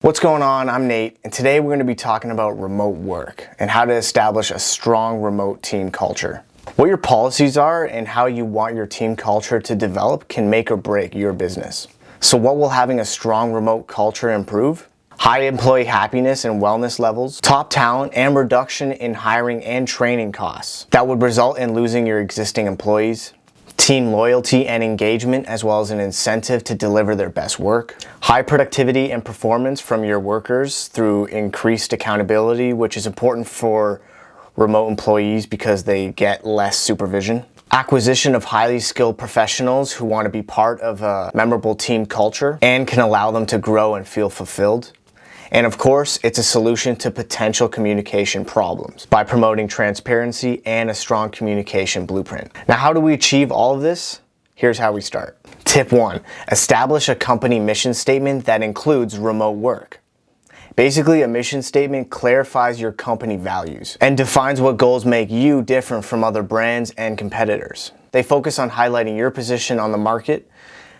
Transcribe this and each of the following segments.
What's going on? I'm Nate, and today we're going to be talking about remote work and how to establish a strong remote team culture. What your policies are and how you want your team culture to develop can make or break your business. So what will having a strong remote culture improve? High employee happiness and wellness levels, top talent, and reduction in hiring and training costs that would result in losing your existing employees. Team loyalty and engagement, as well as an incentive to deliver their best work. High productivity and performance from your workers through increased accountability, which is important for remote employees because they get less supervision. Acquisition of highly skilled professionals who want to be part of a memorable team culture and can allow them to grow and feel fulfilled. And of course, it's a solution to potential communication problems by promoting transparency and a strong communication blueprint. Now, how do we achieve all of this? Here's how we start. Tip 1, establish a company mission statement that includes remote work. Basically, a mission statement clarifies your company values and defines what goals make you different from other brands and competitors. They focus on highlighting your position on the market,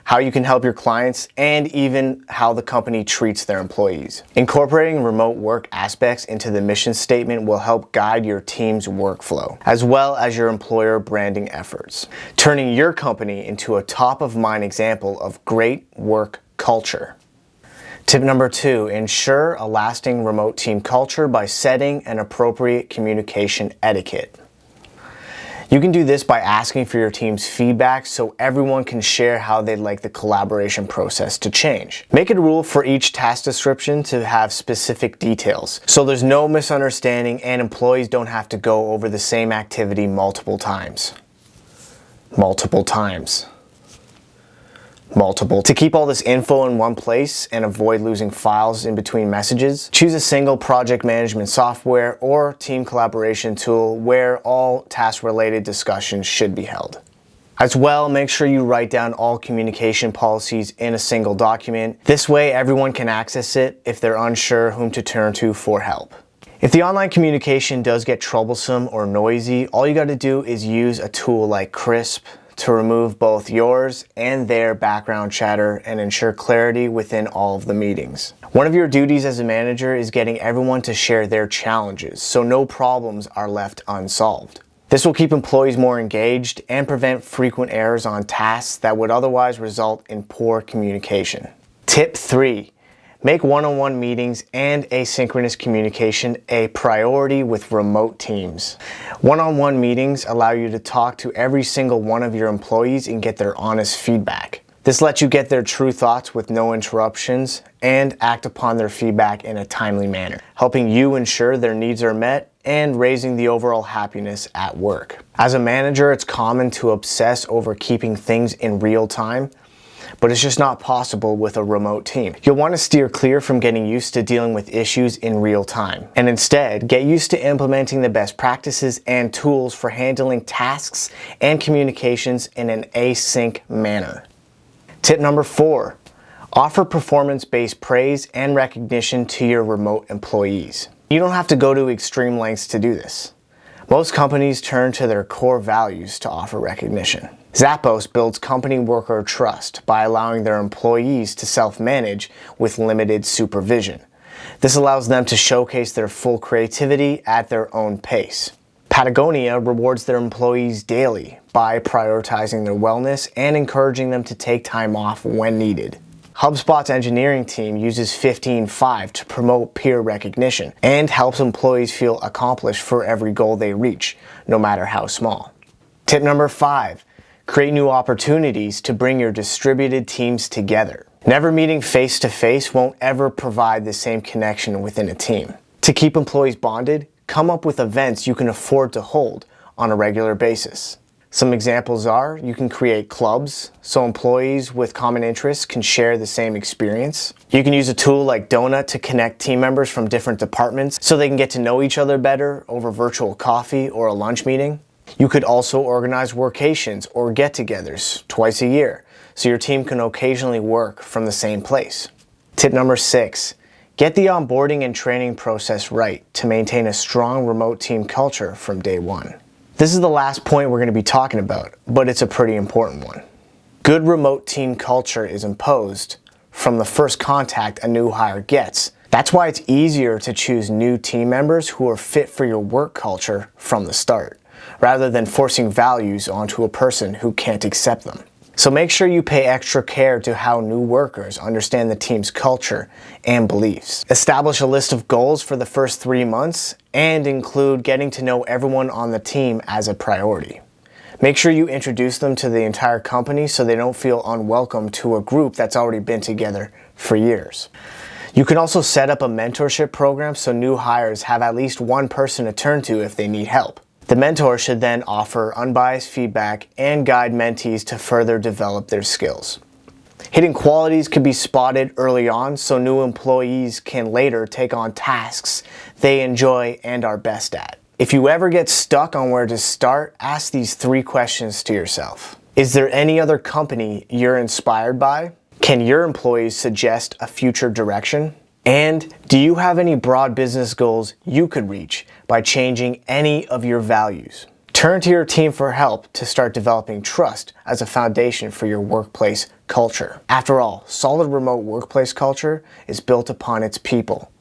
how you can help your clients, and even how the company treats their employees. Incorporating remote work aspects into the mission statement will help guide your team's workflow, as well as your employer branding efforts, turning your company into a top-of-mind example of great work culture. Tip number 2, ensure a lasting remote team culture by setting an appropriate communication etiquette. You can do this by asking for your team's feedback so everyone can share how they'd like the collaboration process to change. Make it a rule for each task description to have specific details, so there's no misunderstanding and employees don't have to go over the same activity multiple times. To keep all this info in one place and avoid losing files in between messages, choose a single project management software or team collaboration tool where all task-related discussions should be held. As well, make sure you write down all communication policies in a single document. This way, everyone can access it if they're unsure whom to turn to for help. If the online communication does get troublesome or noisy, all you got to do is use a tool like Crisp to remove both yours and their background chatter and ensure clarity within all of the meetings. One of your duties as a manager is getting everyone to share their challenges so no problems are left unsolved. This will keep employees more engaged and prevent frequent errors on tasks that would otherwise result in poor communication. Tip 3. Make one-on-one meetings and asynchronous communication a priority with remote teams. One-on-one meetings allow you to talk to every single one of your employees and get their honest feedback. This lets you get their true thoughts with no interruptions and act upon their feedback in a timely manner, helping you ensure their needs are met and raising the overall happiness at work. As a manager, it's common to obsess over keeping things in real time, but it's just not possible with a remote team. You'll want to steer clear from getting used to dealing with issues in real time, and instead get used to implementing the best practices and tools for handling tasks and communications in an async manner. Tip number 4, offer performance-based praise and recognition to your remote employees. You don't have to go to extreme lengths to do this. Most companies turn to their core values to offer recognition. Zappos builds company worker trust by allowing their employees to self-manage with limited supervision. This allows them to showcase their full creativity at their own pace. Patagonia rewards their employees daily by prioritizing their wellness and encouraging them to take time off when needed. HubSpot's engineering team uses 15-5 to promote peer recognition and helps employees feel accomplished for every goal they reach, no matter how small. Tip number 5, create new opportunities to bring your distributed teams together. Never meeting face-to-face won't ever provide the same connection within a team. To keep employees bonded, come up with events you can afford to hold on a regular basis. Some examples are, you can create clubs so employees with common interests can share the same experience. You can use a tool like Donut to connect team members from different departments so they can get to know each other better over virtual coffee or a lunch meeting. You could also organize workations or get-togethers twice a year so your team can occasionally work from the same place. Tip number 6, get the onboarding and training process right to maintain a strong remote team culture from day one. This is the last point we're going to be talking about, but it's a pretty important one. Good remote team culture is imposed from the first contact a new hire gets. That's why it's easier to choose new team members who are fit for your work culture from the start, rather than forcing values onto a person who can't accept them. So make sure you pay extra care to how new workers understand the team's culture and beliefs. Establish a list of goals for the first 3 months and include getting to know everyone on the team as a priority. Make sure you introduce them to the entire company so they don't feel unwelcome to a group that's already been together for years. You can also set up a mentorship program so new hires have at least one person to turn to if they need help. The mentor should then offer unbiased feedback and guide mentees to further develop their skills. Hidden qualities can be spotted early on so new employees can later take on tasks they enjoy and are best at. If you ever get stuck on where to start, ask these 3 questions to yourself. Is there any other company you're inspired by? Can your employees suggest a future direction? And do you have any broad business goals you could reach by changing any of your values? Turn to your team for help to start developing trust as a foundation for your workplace culture. After all, solid remote workplace culture is built upon its people.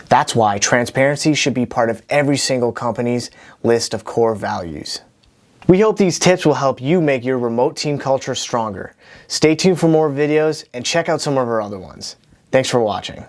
That's why transparency should be part of every single company's list of core values. We hope these tips will help you make your remote team culture stronger. Stay tuned for more videos and check out some of our other ones. Thanks for watching.